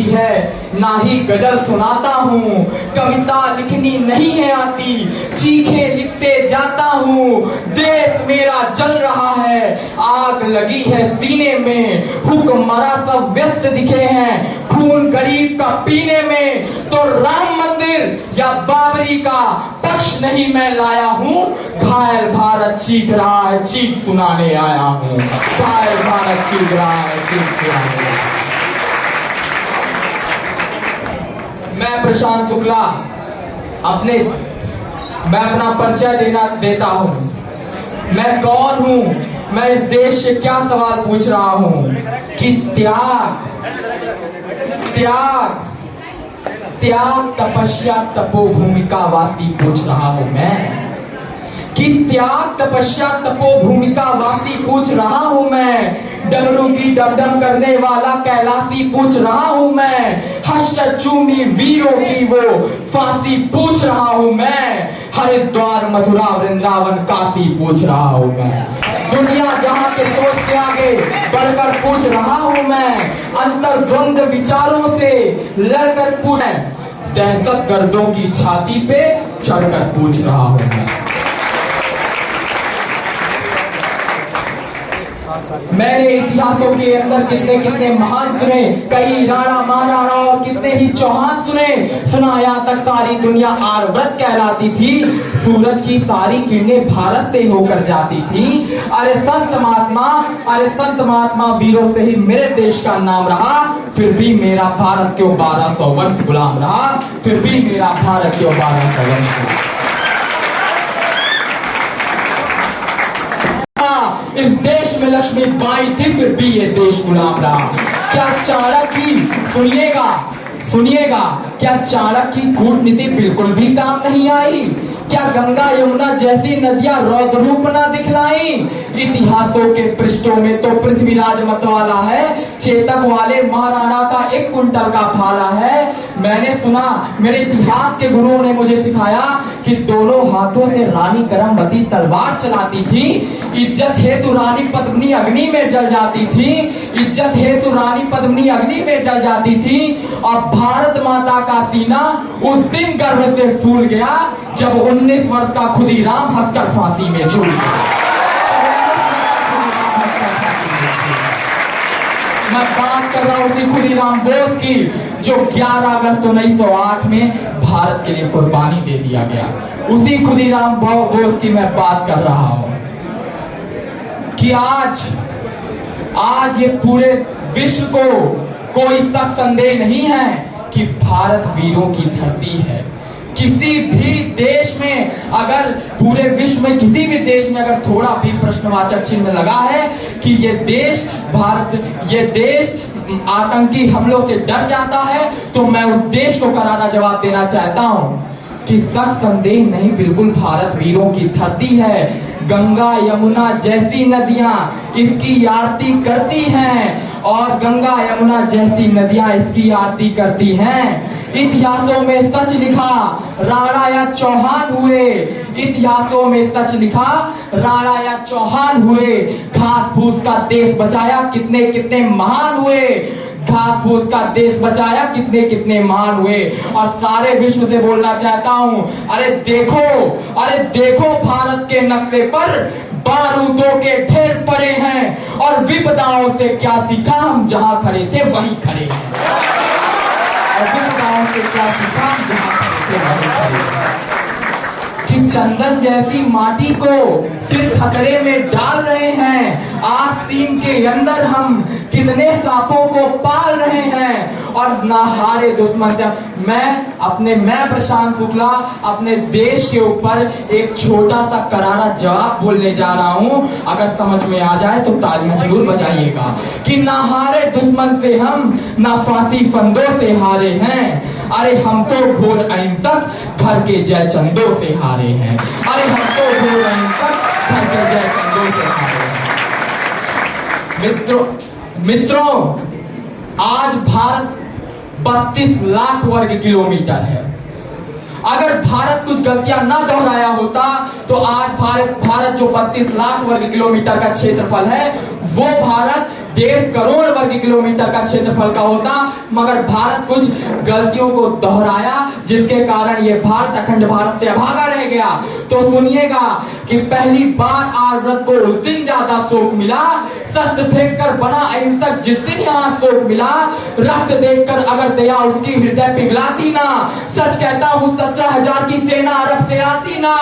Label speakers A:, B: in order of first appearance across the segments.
A: है ना ही गजल सुनाता हूँ, कविता लिखनी नहीं है आती, चीखे लिखते जाता हूँ। देश मेरा जल रहा है, आग लगी है सीने में, हुक्मरां सब व्यस्त दिखे हैं खून गरीब का पीने में। तो राम मंदिर या बाबरी का पक्ष नहीं मैं लाया हूँ, घायल भारत चीख रहा है, चीख सुनाने आया हूँ। घायल भारत चीख रहा है, चीख सुनाने आया हूँ। मैं प्रशांत शुक्ला मैं अपना परिचय देता हूं। मैं कौन हूं, मैं इस देश से क्या सवाल पूछ रहा हूं कि त्याग तपस्या तपोभूमिका वासी पूछ रहा हूं मैं, कि त्याग तपस्या तपोभूमिका वासी पूछ रहा हूं मैं। डमरू की डमडम करने वाला कैलाशी पूछ रहा हूं मैं, हर्षचूमी वीरों की वो फांसी पूछ रहा हूं मैं। हरिद्वार मथुरा वृंदावन काशी पूछ रहा हूं मैं। दुनिया जहां के सोच के आगे बढ़कर पूछ रहा हूं मैं। अंतर्द्वंद विचारों से लड़कर पूछ, दहशत गर्दों की छाती पे चढ़कर पूछ रहा हूं मैं। मैंने इतिहासों के अंदर कितने कितने महान सुने, कई राणा महाराणा और कितने ही चौहान सुने। सुना यहाँ तक सारी दुनिया आर्यव्रत कहलाती थी, सूरज की सारी किरणें भारत से होकर जाती थी। अरे संत महात्मा वीरों से ही मेरे देश का नाम रहा, फिर भी मेरा भारत क्यों 1200 वर्ष गुलाम रहा, फिर भी मेरा भारत क्यों 1200 वर्ष। इस देश में लक्ष्मी बाई थी, फिर भी ये देश गुलाम रहा। क्या चाणक्य सुनिएगा, क्या चाणक्य की कूटनीति बिल्कुल भी काम नहीं आई? क्या गंगा यमुना जैसी नदियां रौद्र रूप न दिखलाई? इतिहासों के पृष्ठों में तो पृथ्वीराज मतवाला है, चेतक वाले महाराणा का 1 कुंटल का भाला है। मैंने सुना, मेरे इतिहास के गुरुओं ने मुझे सिखाया कि दोनों हाथों से रानी करमवती तलवार चलाती थी। इज्जत हेतु रानी पद्मिनी अग्नि में जल जाती थी, इज्जत हेतु रानी पद्मिनी अग्नि में जल जाती थी। और भारत माता का सीना उस दिन गर्व से फूल गया जब 19 वर्ष का खुदीराम हंसकर फांसी में झूल गया। मैं बात कर रहा हूं उसी खुदीराम बोस की, जो 11 अगस्त 1908 में भारत के लिए कुर्बानी दे दिया गया। उसी खुदीराम बोस की मैं बात कर रहा हूं कि आज ये पूरे विश्व को कोई शक संदेह नहीं है कि भारत वीरों की धरती है। किसी भी देश में अगर पूरे विश्व में किसी भी देश में अगर थोड़ा भी प्रश्नवाचक चिन्ह लगा है कि ये देश आतंकी हमलों से डर जाता है, तो मैं उस देश को करारा जवाब देना चाहता हूं कि शक संदेह नहीं, बिल्कुल भारत वीरों की धरती है। गंगा यमुना जैसी नदियां इसकी आरती करती हैं, और गंगा यमुना जैसी नदियां इसकी आरती करती हैं। इतिहासों में सच लिखा राणा या चौहान हुए, इतिहासों में सच लिखा राणा या चौहान हुए। घास फूस का देश बचाया कितने कितने महान हुए, घास फूस का देश बचाया कितने कितने महान हुए। और सारे विश्व से बोलना चाहता हूं, अरे देखो भारत के नक्शे पर बारूदों के ढेर पड़े हैं, और विपदाओं से क्या सीखा, हम जहां खड़े थे वहीं खड़े हैं। और विपदाओं से क्या सीखा, हम जहां खड़े थे वहीं खड़े हैं। कि चंदन जैसी माटी को फिर खतरे में डाल रहे हैं। आस्तीन के अंदर हम कितने सांपों को पाल रहे हैं, और ना हारे दुश्मन से। मैं प्रशांत शुक्ला अपने देश के ऊपर एक छोटा सा करारा जवाब बोलने जा रहा हूं। अगर समझ में आ जाए तो तालियां जरूर बजाइएगा कि ना हारे दुश्मन से हम, ना फांसी फंदों से हारे हैं। अरे हम तो घोर अहिंसक घर के जय चंदों से हारे हैं। अरे हम तो घोर अहिंसक घर के जय चंदों से हारे हैं। मित्रों, आज भारत 32 लाख वर्ग किलोमीटर है। अगर भारत कुछ गलतियां ना दोहराया होता तो आज भारत जो 32 लाख वर्ग किलोमीटर का क्षेत्रफल है, वो भारत 1.5 करोड़ वर्ग किलोमीटर का क्षेत्रफल का होता, मगर भारत कुछ गलतियों को दोहराया जिसके कारण ये भारत अखंड भारत से अभागा रह गया। तो सुनिएगा कि पहली बार औरत को उस दिन ज्यादा शोक मिला, शस्त्र फेंक कर बना अहिंसक जिस दिन यहाँ शोक मिला, रक्त देखकर अगर दया उसकी हृदय पिघलाती ना, सच कहता हूँ 17,000 की सेना अरब से आती ना,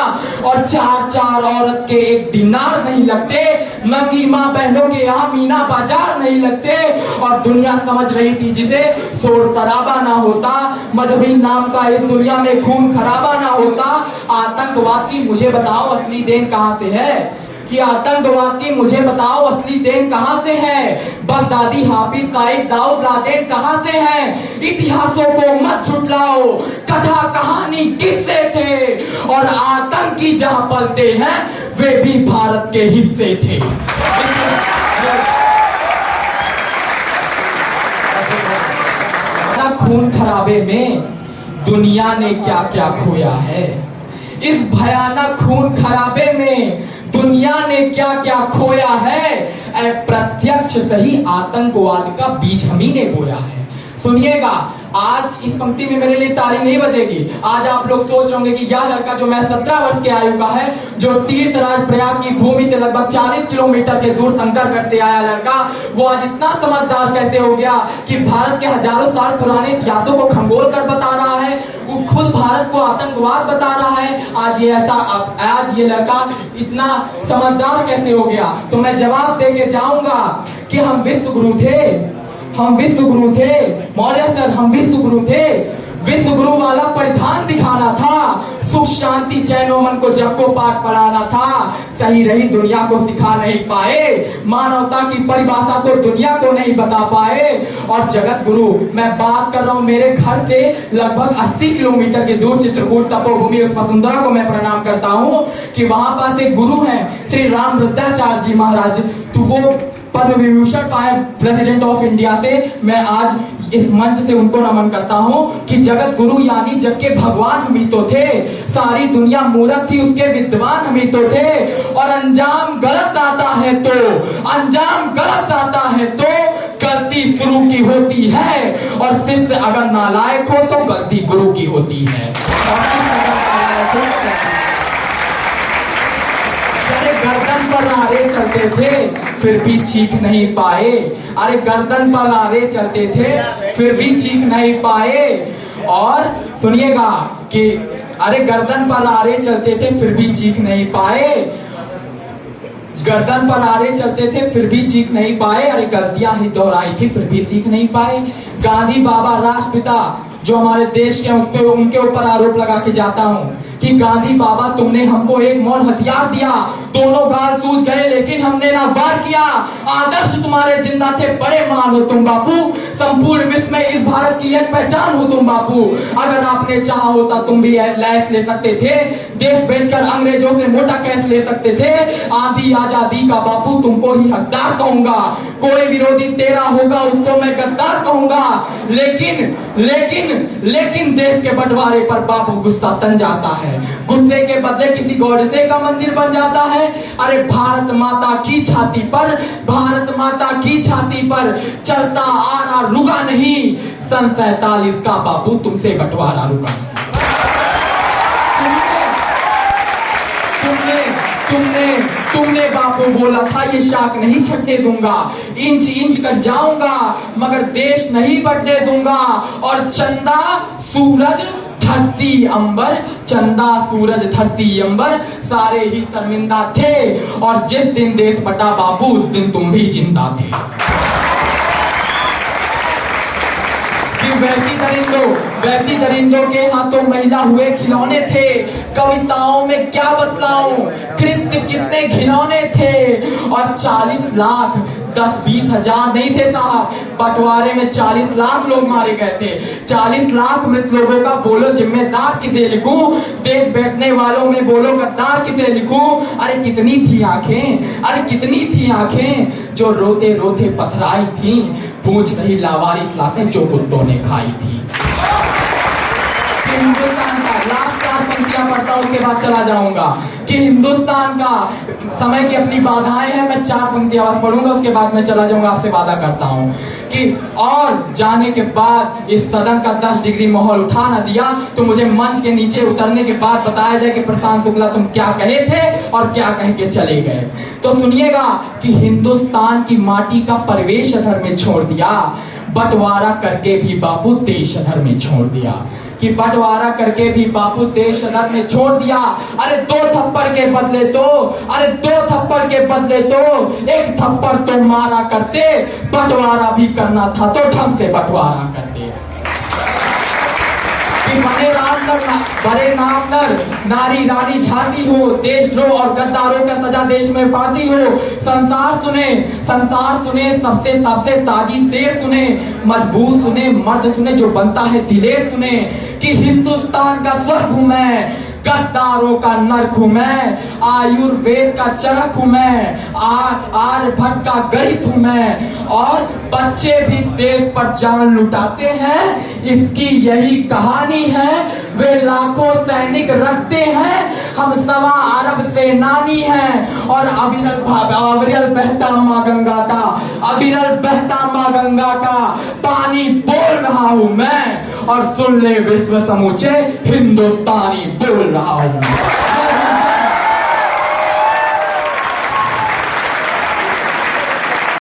A: और 4 औरत के एक दिनार नहीं लगते, नंगी माँ बहनों के यहाँ मीना बाजार नहीं लगते, और दुनिया समझ रही थी जिसे शोर शराबा ना होता, मजहबी नाम का इस दुनिया में खून खराबा ना होता। आतंकवाद की मुझे बताओ असली देन कहाँ से है, कि आतंकवाद की मुझे बताओ असली देन कहां से है, बगदादी हाफिज कायद दाऊद लादेन कहां से है। इतिहासों को मत झुटलाओ, कथा कहानी किससे थे, और आतंकी जहां पलते हैं वे भी भारत के हिस्से थे। खून खराबे में दुनिया ने क्या क्या खोया है, इस भयानक खून खराबे में दुनिया ने क्या क्या खोया है, अप्रत्यक्ष सही आतंकवाद का बीज हम ही ने बोया है। सुनिएगा, आज इस पंक्ति में मेरे लिए ताली नहीं बजेगी। आज आप लोग सोच रहे होंगे कि यह लड़का जो मैं 17 वर्ष के आयु का है, जो तीर्थराज प्रयाग की भूमि से लगभग 40 किलोमीटर के दूर शंकरगढ़ से आया लड़का, वो आज इतना समझदार कैसे हो गया कि भारत के हजारों साल पुराने इतिहासों को खंगोल कर बता रहा है, वो खुद भारत को आतंकवाद बता रहा है। आज ये लड़का इतना समझदार कैसे हो गया? तो मैं जवाब दे के जाऊंगा कि हम विश्वगुरु थे, मौर्य सर, हम विश्वगुरु थे। विश्वगुरु वाला परिधान दिखाना था, सुख शांति चैन मन को जप को पाठ पढ़ाना था, सही रही दुनिया को सिखा नहीं पाए, मानवता की परिभाषा को दुनिया को नहीं बता पाए। और जगत गुरु, मैं बात कर रहा हूँ मेरे घर से लगभग 80 किलोमीटर के दूर चित्रकूट तपोभूमि उस वसुंधरा को मैं प्रणाम करता हूँ कि वहां पास एक गुरु हैं श्री राम वृद्धाचार्य जी महाराज, तो वो पद्म विभूषण पाए प्रेसिडेंट ऑफ इंडिया से। मैं आज इस मंच से उनको नमन करता हूं कि जगत गुरु यानी जग के भगवान हम ही तो थे, सारी दुनिया मूर्ख थी उसके विद्वान हम ही तो थे। और अंजाम गलत आता है तो गलती शुरू की होती है, और शिष्य अगर नालायक हो तो गलती गुरु की होती है। गर्दन पर नारे चलते थे फिर भी चीख नहीं पाए, अरे गर्दन पर नारे चलते थे फिर भी चीख नहीं पाए। और सुनिएगा कि अरे गर्दन पर नारे चलते थे फिर भी चीख नहीं पाए, गर्दन पर नारे चलते थे फिर भी चीख नहीं पाए, अरे गलतियां ही दोहराई थी फिर भी सीख नहीं पाए। गांधी बाबा राष्ट्रपिता जो हमारे देश के उस पे उनके ऊपर आरोप लगा के जाता हूँ कि गांधी बाबा तुमने हमको एक मौन हथियार दिया, दोनों गाल सूझ गए लेकिन हमने ना वार किया, आदर्श तुम्हारे जिंदा थे, बड़े महान हो तुम बापू, संपूर्ण विश्व में इस भारत की एक पहचान हो तुम बापू। अगर आपने चाहा होता तुम भी लैस ले सकते थे, देश बेचकर अंग्रेजों से मोटा कैश ले सकते थे, आंधी आजादी का बापू तुमको ही हकदार कहूंगा, कोई विरोधी तेरा होगा उसको मैं गद्दार कहूंगा। लेकिन देश के बंटवारे पर बापू गुस्सा तन जाता है, गुस्से के बदले किसी गॉडसे का मंदिर बन जाता है। अरे भारत माता की छाती पर चलता आ रहा रुका नहीं, सन 47 का बापू तुमसे बंटवारा रुका। तुमने बापू बोला था ये शाख नहीं छटने दूंगा, इंच इंच कट जाऊंगा मगर देश नहीं बढ़ने दूंगा। और चंदा सूरज धरती अंबर सारे ही शर्मिंदा थे, और जिस दिन देश बटा बापू उस दिन तुम भी जिंदा थे। वैसी दरिंदों के हाथों महिला हुए खिलौने थे, कविताओं में क्या बतलाऊं कृत्य कितने घिनौने थे। और 40 लाख 10-20 हजार नहीं थे साहब, बंटवारे में 40 लाख लोग मारे गए थे। 40 लाख मृत लोगों का बोलो जिम्मेदार किसे लिखूं, देश बैठने वालों में बोलो गद्दार किसे लिखूं। अरे कितनी थी आंखें जो रोते रोते पथराई थी, पूछ नहीं लावारिस लाशें जो कुत्तों ने खाई थी। हिंदुस्तान का लास्ट 4 पंक्तियां पढ़ता हूं, उसके बाद चला जाऊंगा। कि हिंदुस्तान का समय की अपनी बाधाएं हैं, मैं 4 पंक्तियां बस पढ़ूंगा, उसके बाद मैं चला जाऊंगा, आपसे वादा करता हूं कि और जाने के बाद इस सदन का 10 डिग्री माहौल उठा ना दिया तो मुझे मंच के नीचे उतरने के बाद बताया जाए कि प्रशांत शुक्ला तुम क्या कहे थे और क्या कह के चले गए। तो सुनिएगा कि हिंदुस्तान की माटी का परिवेश अधर में छोड़ दिया, बंटवारा करके भी बापू देश अधर में छोड़ दिया। कि बंटवारा करके भी बापू देश अधर में छोड़ दिया। अरे 2 थप्पड़ के बदले तो, अरे 2 थप्पड़ के बदले तो 1 थप्पड़ तो मारा करते, बंटवारा भी करना था तो ढंग से बंटवारा करते। कि बड़े नाम नर नारी रानी झांकी हो, देशद्रोह और गद्दारों का सजा देश में फांसी हो। संसार सुने सबसे ताजी शेर सुने, मजबूत सुने मर्द सुने, जो बनता है दिलेर सुने। कि हिंदुस्तान का स्वर्ग हूं मैं, गद्दारों का नर्क हूं मैं, आयुर्वेद का चरक हूं मैं, आर्यभट्ट का गणित हूं मैं। और बच्चे भी देश पर जान लुटाते हैं, इसकी यही कहानी है। वे लाखों सैनिक रखते हैं, हम 1.25 अरब सेनानी हैं। और अविरल बहता माँ गंगा का, अविरल बहता माँ गंगा का पानी बोल रहा हूं मैं। और सुन ले विश्व समूचे, हिंदुस्तानी बोल रहा हूं।